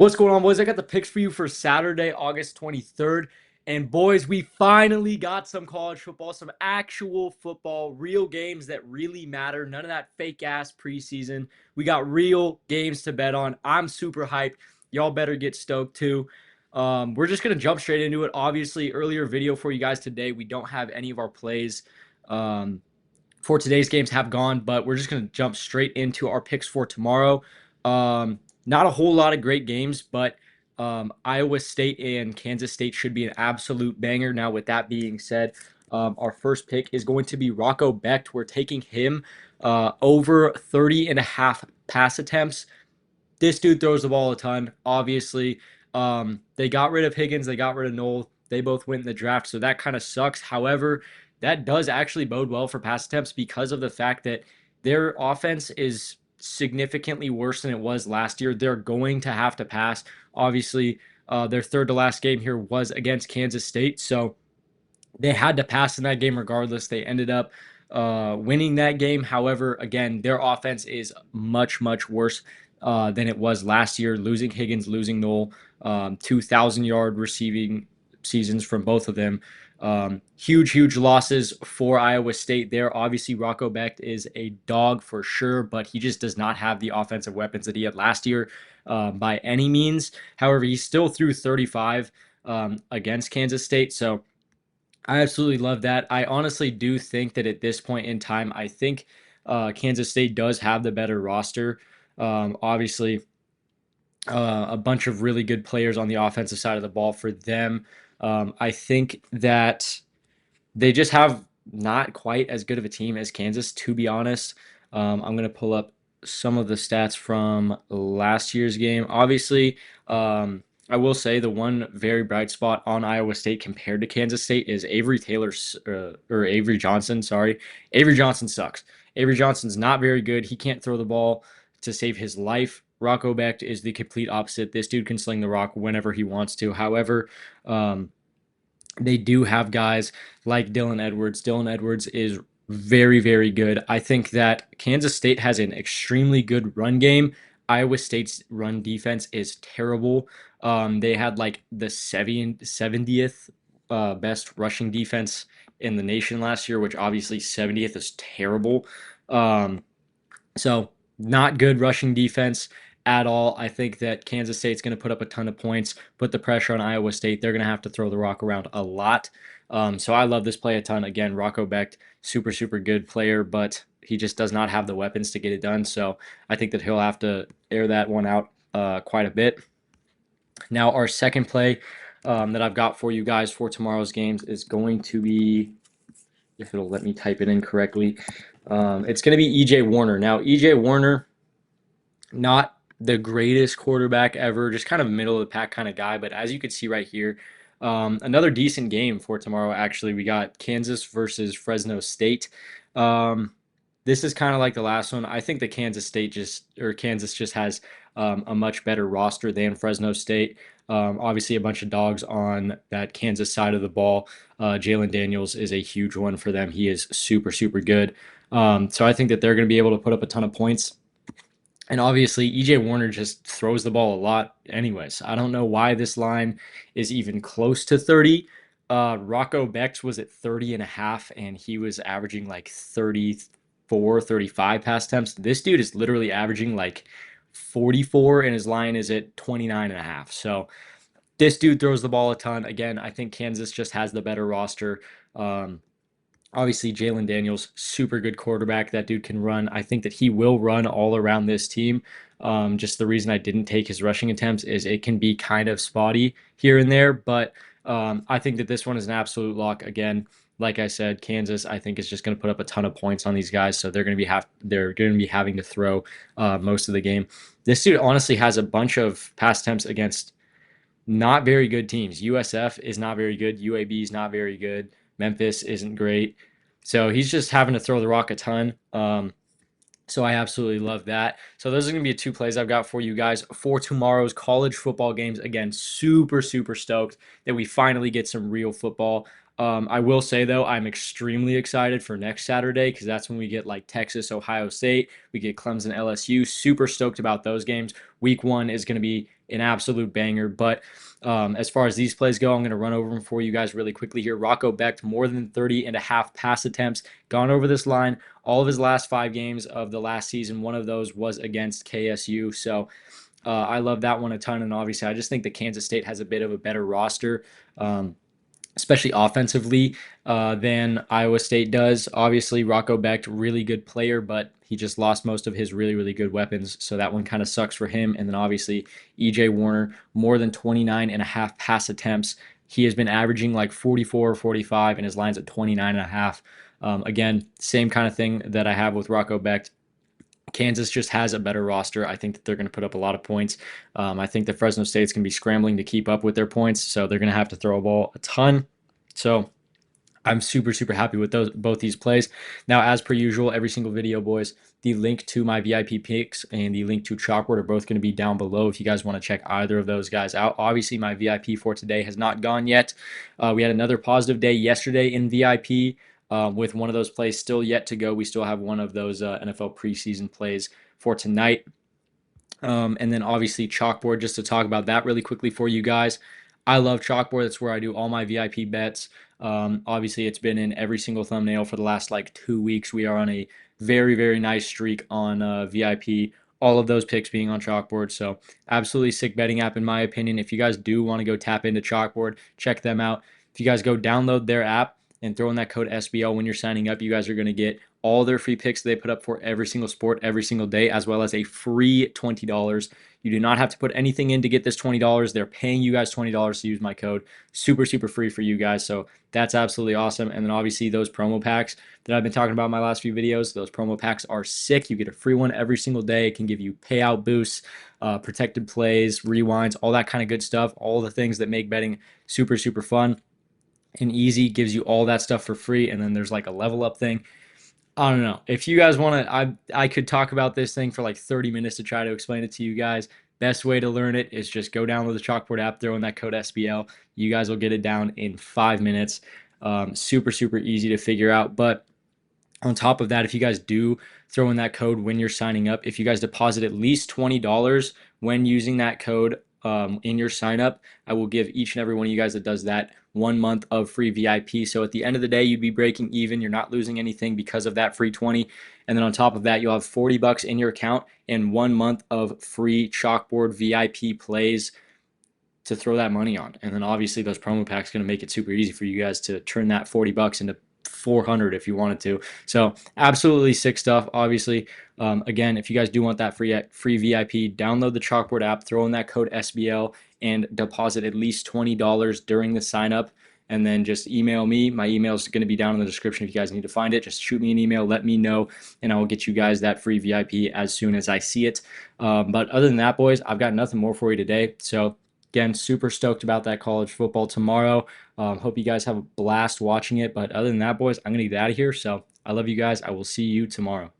What's going on, boys? I got the picks for you for Saturday, August 23rd. And, boys, we finally got some college football, some actual football, real games that really matter. None of that fake ass preseason. We got real games to bet on. I'm super hyped. Y'all better get stoked too. We're just going to jump straight into it. Obviously, earlier video for you guys today, we don't have any of our plays for today's games have gone, but we're just going to jump straight into our picks for tomorrow. Not a whole lot of great games, but Iowa State and Kansas State should be an absolute banger. Now, with that being said, our first pick is going to be Rocco Becht. We're taking him over 30 and a half pass attempts. This dude throws the ball a ton, obviously. They got rid of Higgins. They got rid of Knoll. They both went in the draft, so that kind of sucks. However, that does actually bode well for pass attempts because of the fact that their offense is significantly worse than it was last year. They're going to have to pass. Obviously, their third to last game here was against Kansas State, so they had to pass in that game regardless. They ended up winning that game. However, again, their offense is much, much worse than it was last year. Losing Higgins, losing Knoll, 2,000-yard receiving seasons from both of them. Huge, huge losses for Iowa State there. Obviously, Rocco Becht is a dog for sure, but he just does not have the offensive weapons that he had last year by any means. However, he still threw 35 against Kansas State, so I absolutely love that. I honestly do think that at this point in time, I think Kansas State does have the better roster. Obviously, a bunch of really good players on the offensive side of the ball for them. I think that they just have not quite as good of a team as Kansas, to be honest. I'm going to pull up some of the stats from last year's game. Obviously, I will say the one very bright spot on Iowa State compared to Kansas State is Avery Taylor or Avery Johnson. Sorry, Avery Johnson sucks. Avery Johnson's not very good. He can't throw the ball to save his life. Rocco Becht is the complete opposite. This dude can sling the rock whenever he wants to. However, they do have guys like Dylan Edwards. Dylan Edwards is very, very good. I think that Kansas State has an extremely good run game. Iowa State's run defense is terrible. They had like the 70th best rushing defense in the nation last year, which obviously 70th is terrible. So not good rushing defense at all. I think that Kansas State's going to put up a ton of points, put the pressure on Iowa State. They're going to have to throw the rock around a lot. So I love this play a ton. Again, Rocco Becht, super, super good player, but he just does not have the weapons to get it done. So I think that he'll have to air that one out quite a bit. Now, our second play that I've got for you guys for tomorrow's games is going to be, if it'll let me type it in correctly, it's going to be E.J. Warner. Now, E.J. Warner, not the greatest quarterback ever, just kind of middle of the pack kind of guy. But as you can see right here, another decent game for tomorrow. Actually, we got Kansas versus Fresno State. This is kind of like the last one. I think that Kansas just has a much better roster than Fresno State. Obviously, a bunch of dogs on that Kansas side of the ball. Jalen Daniels is a huge one for them. He is super, super good. So I think that they're going to be able to put up a ton of points. And obviously, E.J. Warner just throws the ball a lot anyways. I don't know why this line is even close to 30. Rocco Becht was at 30 and a half, and he was averaging like 34, 35 pass attempts. This dude is literally averaging like 44, and his line is at 29 and a half. So this dude throws the ball a ton. Again, I think Kansas just has the better roster. Obviously, Jalen Daniels, super good quarterback. That dude can run. I think that he will run all around this team. Just the reason I didn't take his rushing attempts is it can be kind of spotty here and there. But I think that this one is an absolute lock. Again, like I said, Kansas, I think is just going to put up a ton of points on these guys. So they're going to be having to throw most of the game. This dude honestly has a bunch of pass attempts against not very good teams. USF is not very good. UAB is not very good. Memphis isn't great. So he's just having to throw the rock a ton. So I absolutely love that. So those are going to be two plays I've got for you guys for tomorrow's college football games. Again, super, super stoked that we finally get some real football. I will say though, I'm extremely excited for next Saturday because that's when we get like Texas, Ohio State, we get Clemson, LSU. Super stoked about those games. Week 1 is going to be an absolute banger. But as far as these plays go, I'm going to run over them for you guys really quickly here. Rocco Becht, more than 30 and a half pass attempts, gone over this line all of his last 5 games of the last season. One of those was against KSU. So I love that one a ton. And obviously, I just think that Kansas State has a bit of a better roster. Especially offensively, than Iowa State does. Obviously, Rocco Becht, really good player, but he just lost most of his really, really good weapons. So that one kind of sucks for him. And then obviously, EJ Warner, more than 29 and a half pass attempts. He has been averaging like 44 or 45, and his line's at 29 and a half. Again, same kind of thing that I have with Rocco Becht. Kansas just has a better roster. I think that they're going to put up a lot of points. I think that Fresno State's going to be scrambling to keep up with their points, so they're going to have to throw a ball a ton. So I'm super, super happy with both these plays. Now, as per usual, every single video, boys, the link to my VIP picks and the link to Chalkboard are both going to be down below if you guys want to check either of those guys out. Obviously, my VIP for today has not gone yet. We had another positive day yesterday in VIP. With one of those plays still yet to go. We still have one of those NFL preseason plays for tonight. And then obviously Chalkboard, just to talk about that really quickly for you guys. I love Chalkboard. That's where I do all my VIP bets. Obviously, it's been in every single thumbnail for the last like 2 weeks. We are on a very, very nice streak on VIP. All of those picks being on Chalkboard. So absolutely sick betting app in my opinion. If you guys do want to go tap into Chalkboard, check them out. If you guys go download their app and throw in that code SBL when you're signing up, you guys are going to get all their free picks they put up for every single sport every single day, as well as a free $20. You do not have to put anything in to get this $20. They're paying you guys $20 to use my code. Super, super free for you guys. So that's absolutely awesome. And then obviously those promo packs that I've been talking about in my last few videos, those promo packs are sick. You get a free one every single day. It can give you payout boosts, protected plays, rewinds, all that kind of good stuff. All the things that make betting super, super fun and easy. Gives you all that stuff for free. And then there's like a level up thing. I don't know. If you guys want to, I could talk about this thing for like 30 minutes to try to explain it to you guys. Best way to learn it is just go download the Chalkboard app, throw in that code SBL. You guys will get it down in 5 minutes. Super, super easy to figure out. But on top of that, if you guys do throw in that code when you're signing up, if you guys deposit at least $20 when using that code in your sign up, I will give each and every one of you guys that does that 1 month of free VIP. So at the end of the day, you'd be breaking even. You're not losing anything because of that free 20. And then on top of that, you'll have $40 in your account and 1 month of free Chalkboard VIP plays to throw that money on. And then obviously those promo packs going to make it super easy for you guys to turn that $40 into 400 if you wanted to. So absolutely sick stuff. Obviously, again, if you guys do want that free VIP, download the Chalkboard app, throw in that code SBL, and deposit at least $20 during the sign up. And then just email me. My email is going to be down in the description if you guys need to find it. Just shoot me an email, let me know, and I will get you guys that free VIP as soon as I see it. But other than that, boys, I've got nothing more for you today. So again, super stoked about that college football tomorrow. Hope you guys have a blast watching it. But other than that, boys, I'm going to get out of here. So I love you guys. I will see you tomorrow.